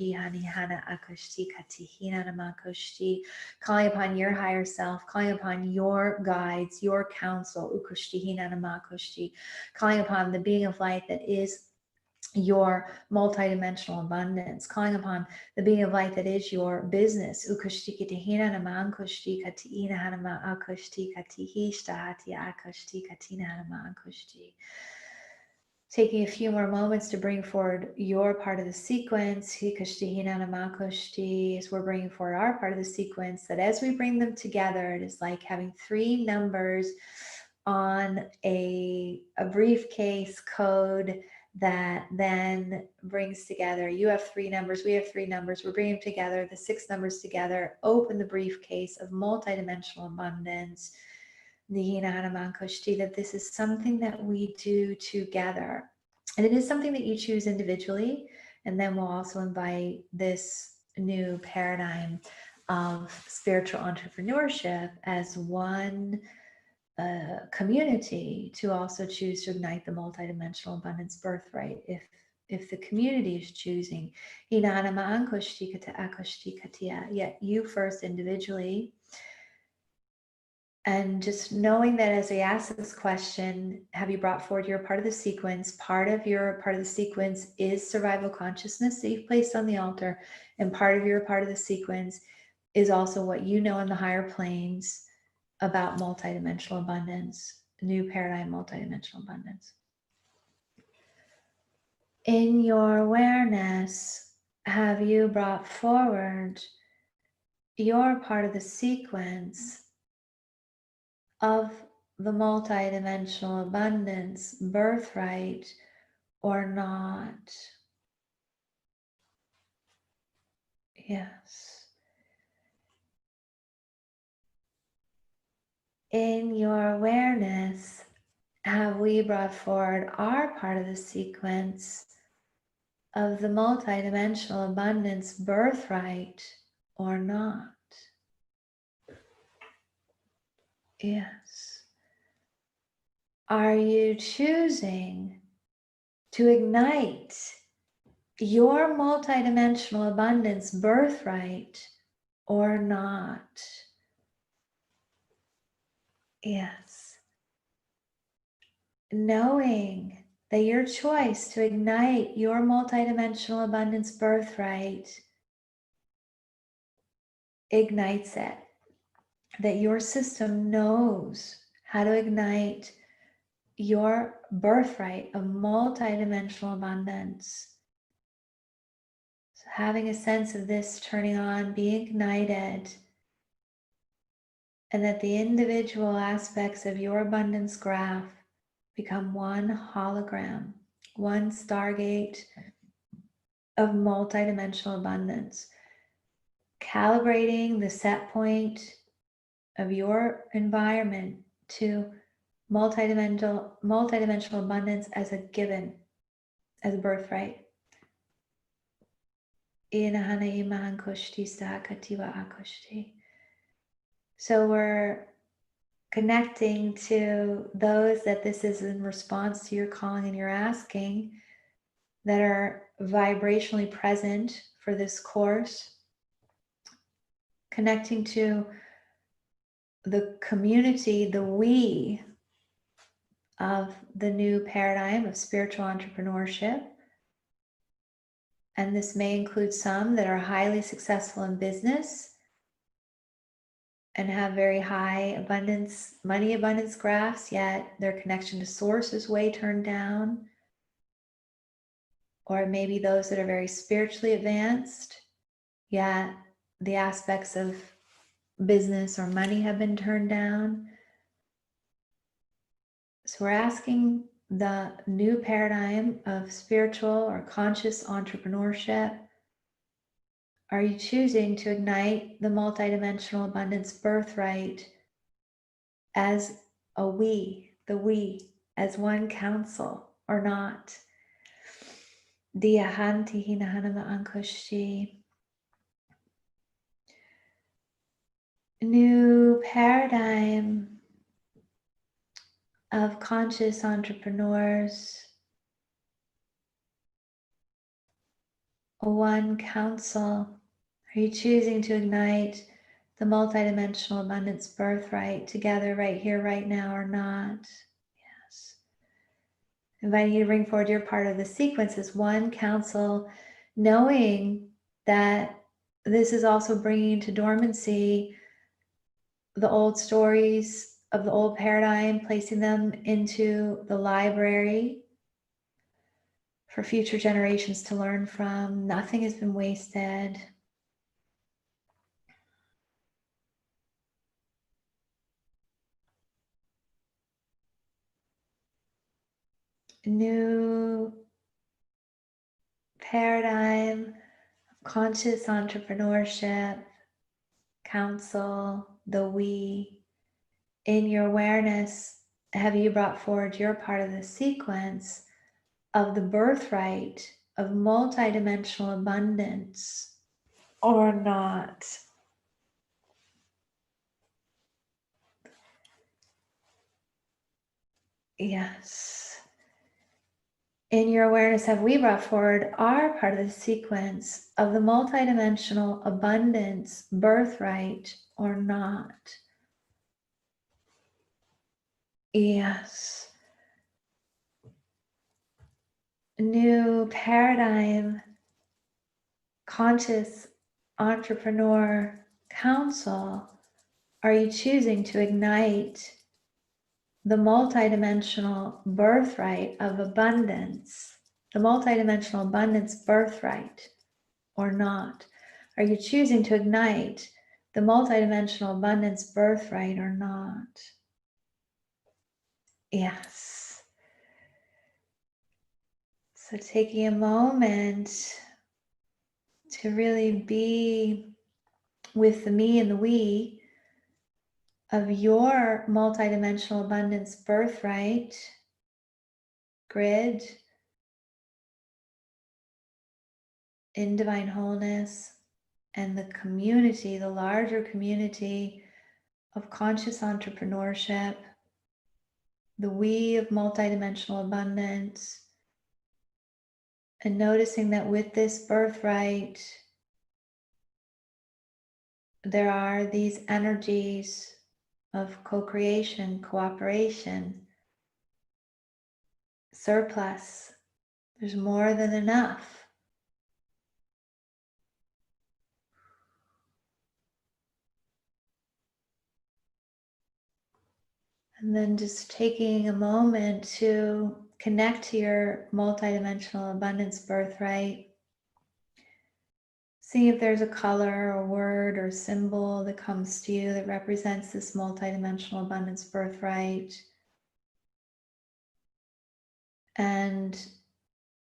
B: Calling upon your higher self, calling upon your guides, your counsel, calling upon the being of light that is your multidimensional abundance, calling upon the being of light that is your business. Taking a few more moments to bring forward your part of the sequence, as we're bringing forward our part of the sequence, that as we bring them together, it is like having three numbers on a briefcase code that then brings together. You have three numbers, we have three numbers, we're bringing them together, the six numbers together, open the briefcase of multidimensional abundance. That this is something that we do together. And it is something that you choose individually. And then we'll also invite this new paradigm of spiritual entrepreneurship as one community to also choose to ignite the multidimensional abundance birthright. If the community is choosing, yet you first individually. And just knowing that as I ask this question, have you brought forward your part of the sequence? Part of your part of the sequence is survival consciousness that you've placed on the altar. And part of your part of the sequence is also what you know in the higher planes about multidimensional abundance, new paradigm multidimensional abundance. In your awareness, have you brought forward your part of the sequence of the multidimensional abundance birthright or not? Yes. In your awareness, have we brought forward our part of the sequence of the multidimensional abundance birthright or not? Yes. Are you choosing to ignite your multidimensional abundance birthright or not? Yes. Knowing that your choice to ignite your multidimensional abundance birthright ignites it, that your system knows how to ignite your birthright of multidimensional abundance. So having a sense of this turning on, being ignited, and that the individual aspects of your abundance graph become one hologram, one stargate of multidimensional abundance, calibrating the set point of your environment to multidimensional abundance as a given, as a birthright. So we're connecting to those that this is in response to your calling and your asking, that are vibrationally present for this course, connecting to the community, the we of the new paradigm of spiritual entrepreneurship. And this may include some that are highly successful in business and have very high abundance, money abundance graphs, yet their connection to source is way turned down. Or maybe those that are very spiritually advanced, yet the aspects of business or money have been turned down. So we're asking the new paradigm of spiritual or conscious entrepreneurship. Are you choosing to ignite the multidimensional abundance birthright as a we, the we, as one council or not? Diyahanti hinahanama ankushti. New paradigm of conscious entrepreneurs. One council. Are you choosing to ignite the multidimensional abundance birthright together right here, right now, or not? Yes. Inviting you to bring forward your part of the sequence as one council, knowing that this is also bringing into dormancy the old stories of the old paradigm, placing them into the library for future generations to learn from. Nothing has been wasted. New paradigm of conscious entrepreneurship, council, the we. In your awareness, have you brought forward your part of the sequence of the birthright of multidimensional abundance or not? Yes. In your awareness, have we brought forward our part of the sequence of the multidimensional abundance birthright or not? Yes. New paradigm, conscious entrepreneur council. Are you choosing to ignite the multidimensional birthright of abundance, the multidimensional abundance birthright, or not? Are you choosing to ignite the multidimensional abundance birthright or not? Yes. So taking a moment to really be with the me and the we of your multidimensional abundance birthright grid in divine wholeness, and the community, the larger community of conscious entrepreneurship, the we of multidimensional abundance, and noticing that with this birthright, there are these energies of co-creation, cooperation, surplus. There's more than enough. And then just taking a moment to connect to your multidimensional abundance birthright. See if there's a color or word or symbol that comes to you that represents this multidimensional abundance birthright. And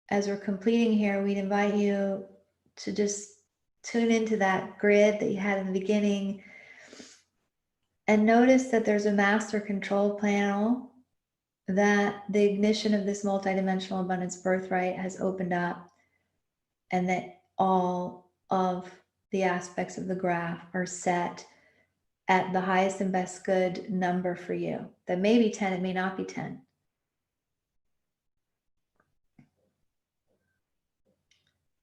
B: as we're completing here, we'd invite you to just tune into that grid that you had in the beginning and notice that there's a master control panel that the ignition of this multidimensional abundance birthright has opened up, and that all of the aspects of the graph are set at the highest and best good number for you. That may be 10, it may not be 10.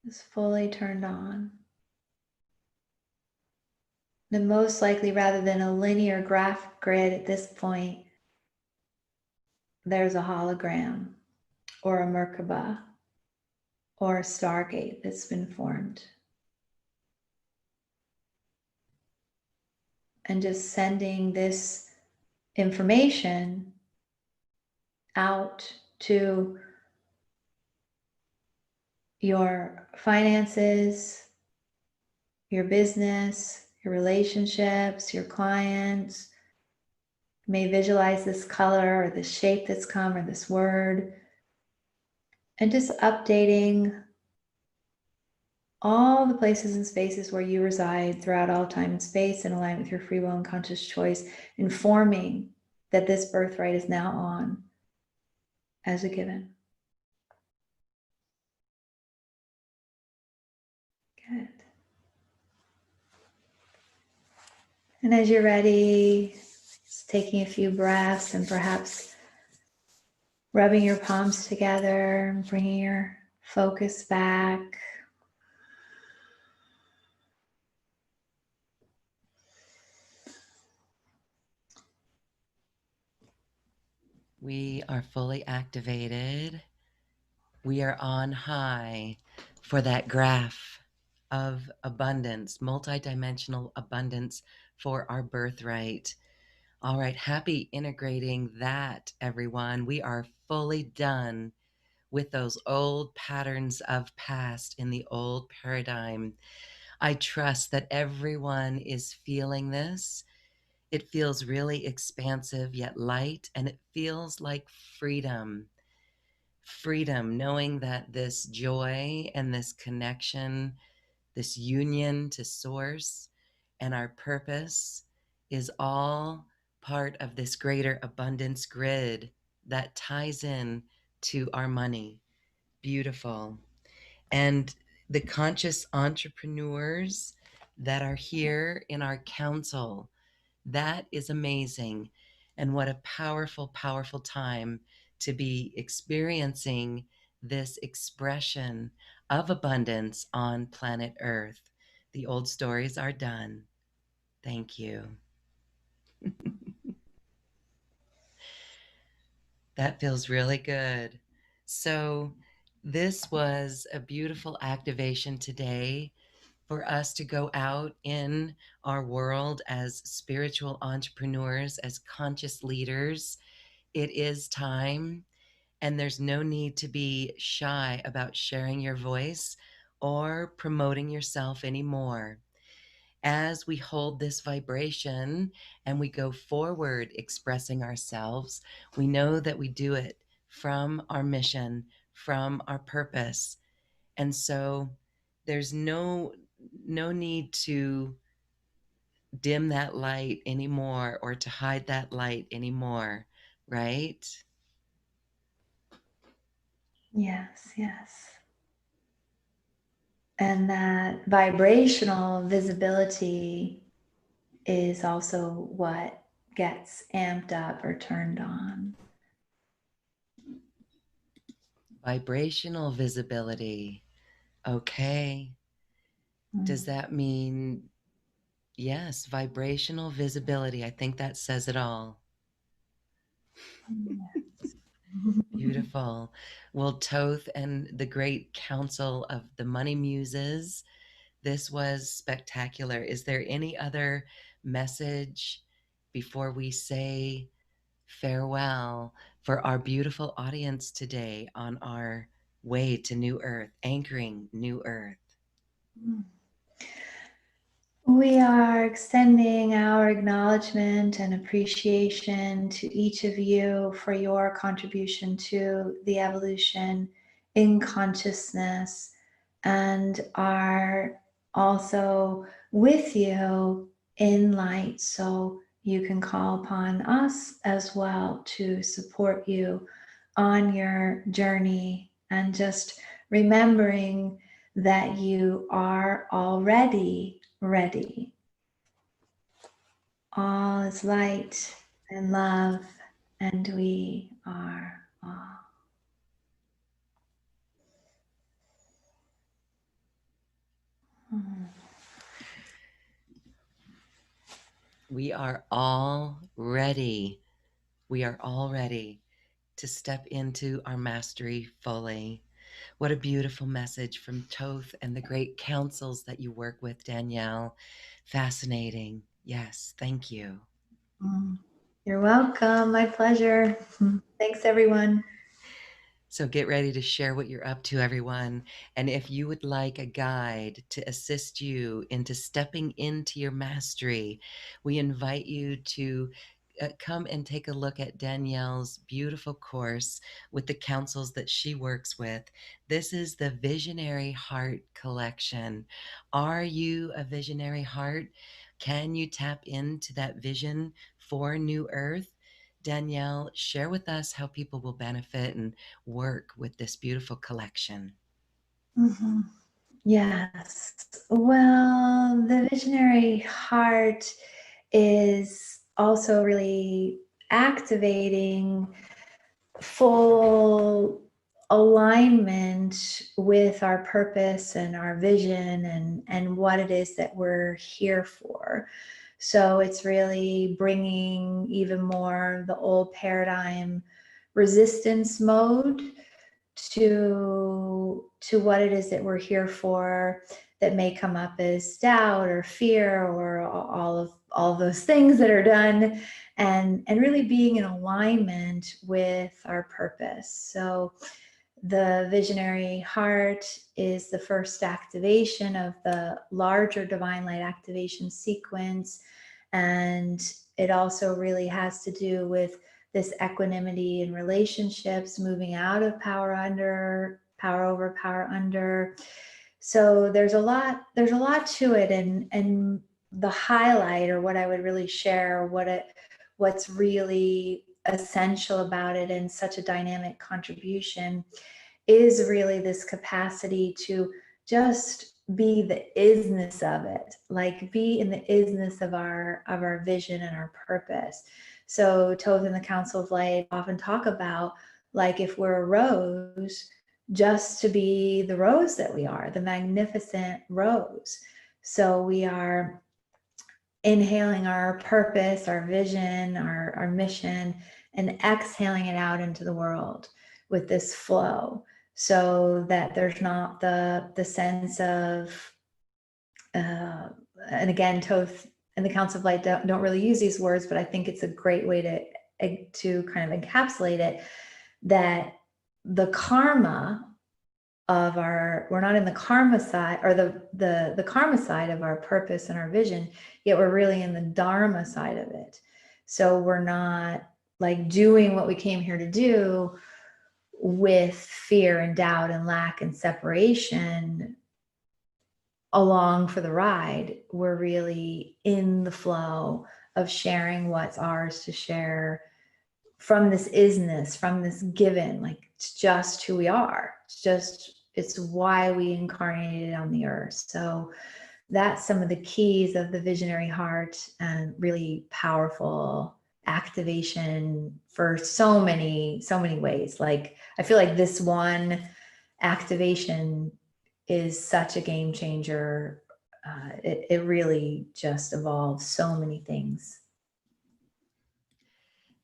B: It's fully turned on. Then most likely, rather than a linear graph grid at this point, there's a hologram or a Merkaba or a stargate that's been formed. And just sending this information out to your finances, your business, your relationships, your clients. You may visualize this color or this shape that's come or this word, and just updating all the places and spaces where you reside throughout all time and space in alignment with your free will and conscious choice, informing that this birthright is now on as a given. Good. And as you're ready, just taking a few breaths and perhaps rubbing your palms together and bringing your focus back.
A: We are fully activated. We are on high for that graph of abundance, multidimensional abundance for our birthright. All right, happy integrating that, everyone. We are fully done with those old patterns of past in the old paradigm. I trust that everyone is feeling this. It feels really expansive yet light, and it feels like freedom. Freedom, knowing that this joy and this connection, this union to source and our purpose is all part of this greater abundance grid that ties in to our money. Beautiful. And the conscious entrepreneurs that are here in our council, that is amazing. And what a powerful, powerful time to be experiencing this expression of abundance on planet Earth. The old stories are done. Thank you. That feels really good. So, this was a beautiful activation today for us to go out in our world as spiritual entrepreneurs, as conscious leaders. It is time, and there's no need to be shy about sharing your voice or promoting yourself anymore. As we hold this vibration and we go forward expressing ourselves, we know that we do it from our mission, from our purpose. And so there's no need to dim that light anymore or to hide that light anymore, right?
B: Yes, yes. And that vibrational visibility is also what gets amped up or turned on.
A: Vibrational visibility. Okay. Does that mean, yes, vibrational visibility? I think that says it all.
B: Yes.
A: Beautiful. Well, Thoth and the great council of the money muses, this was spectacular. Is there any other message before we say farewell for our beautiful audience today on our way to New Earth, anchoring New Earth?
B: We are extending our acknowledgement and appreciation to each of you for your contribution to the evolution in consciousness, and are also with you in light. So you can call upon us as well to support you on your journey, and just remembering that you are already ready. All is light and love, and we are all.
A: We are all ready. We are all ready to step into our mastery fully. What a beautiful message from Thoth and the great councils that you work with, Danielle. Fascinating. Yes, thank you.
B: You're welcome. My pleasure. Thanks, everyone.
A: So get ready to share what you're up to, everyone. And if you would like a guide to assist you into stepping into your mastery, we invite you to come and take a look at Danielle's beautiful course with the councils that she works with. This is the Visionary Heart Collection. Are you a visionary heart? Can you tap into that vision for New Earth? Danielle, share with us how people will benefit and work with this beautiful collection.
B: Mm-hmm. Yes. Well, the visionary heart is also really activating full alignment with our purpose and our vision, and what it is that we're here for. So it's really bringing even more the old paradigm resistance mode to what it is that we're here for, that may come up as doubt or fear or all of those things that are done, and really being in alignment with our purpose. So the visionary heart is the first activation of the larger divine light activation sequence, and it also really has to do with this equanimity in relationships, moving out of power under, power over, power under. So there's a lot to it, and the highlight, or what I would really share, what's really essential about it and such a dynamic contribution, is really this capacity to just be the isness of it, like be in the isness of our vision and our purpose. So Thoth and the Council of Light often talk about, like, if we're a rose, just to be the rose that we are, the magnificent rose. So we are inhaling our purpose, our vision, our mission, and exhaling it out into the world with this flow, so that there's not the sense of, and again, Thoth and the Council of Light don't really use these words, but I think it's a great way to kind of encapsulate it, that the karma of our, we're not in the karma side, or the karma side of our purpose and our vision, yet we're really in the dharma side of it. So we're not like doing what we came here to do with fear and doubt and lack and separation along for the ride. We're really in the flow of sharing what's ours to share from this isness, from this given. Like, it's just who we are. It's why we incarnated on the earth. So that's some of the keys of the visionary heart, and really powerful activation for so many ways. Like, I feel like this one activation is such a game changer. It really just evolves so many things.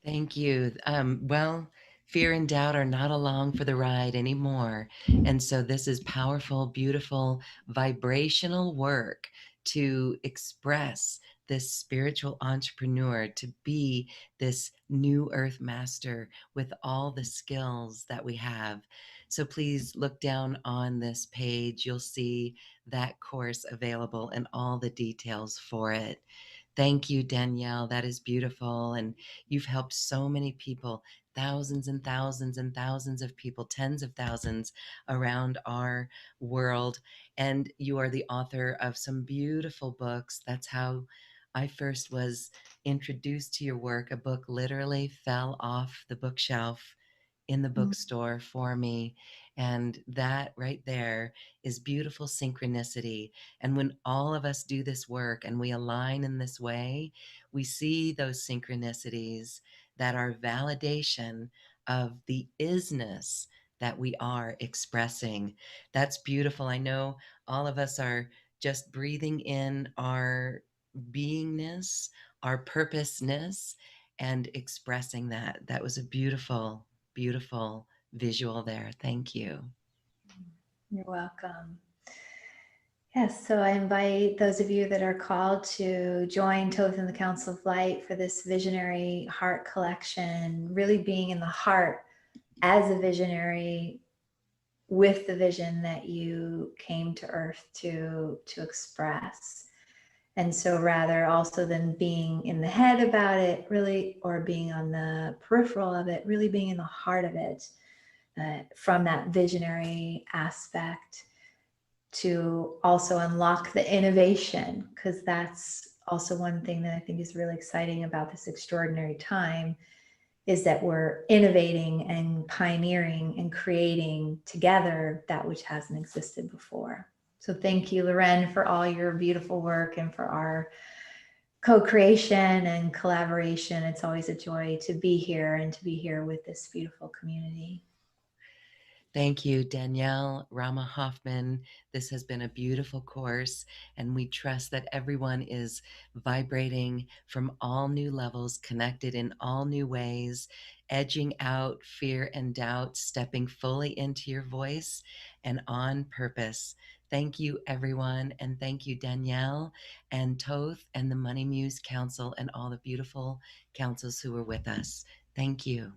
A: Thank you. Well, fear and doubt are not along for the ride anymore. And so this is powerful, beautiful, vibrational work to express this spiritual entrepreneur, to be this new earth master with all the skills that we have. So please look down on this page. You'll see that course available and all the details for it. Thank you, Danielle. That is beautiful. And you've helped so many people, thousands and thousands and thousands of people, tens of thousands around our world. And you are the author of some beautiful books. That's how I first was introduced to your work. A book literally fell off the bookshelf in the bookstore for me. And that right there is beautiful synchronicity. And when all of us do this work and we align in this way, we see those synchronicities that are validation of the isness that we are expressing. That's beautiful. I know all of us are just breathing in our beingness, our purposeness, and expressing that. That was a beautiful, beautiful visual there. Thank you.
B: You're welcome. Yes, so I invite those of you that are called to join Thoth and the Council of Light for this visionary heart collection, really being in the heart as a visionary with the vision that you came to Earth to express. And so rather also than being in the head about it, really, or being on the peripheral of it, really being in the heart of it, from that visionary aspect, to also unlock the innovation, because that's also one thing that I think is really exciting about this extraordinary time, is that we're innovating and pioneering and creating together that which hasn't existed before. So thank you, Loren, for all your beautiful work and for our co-creation and collaboration. It's always a joy to be here and to be here with this beautiful community.
A: Thank you, Danielle Rama Hoffman. This has been a beautiful course, and we trust that everyone is vibrating from all new levels, connected in all new ways, edging out fear and doubt, stepping fully into your voice and on purpose. Thank you, everyone, and thank you, Danielle and Thoth and the Money Muse Council and all the beautiful councils who were with us. Thank you.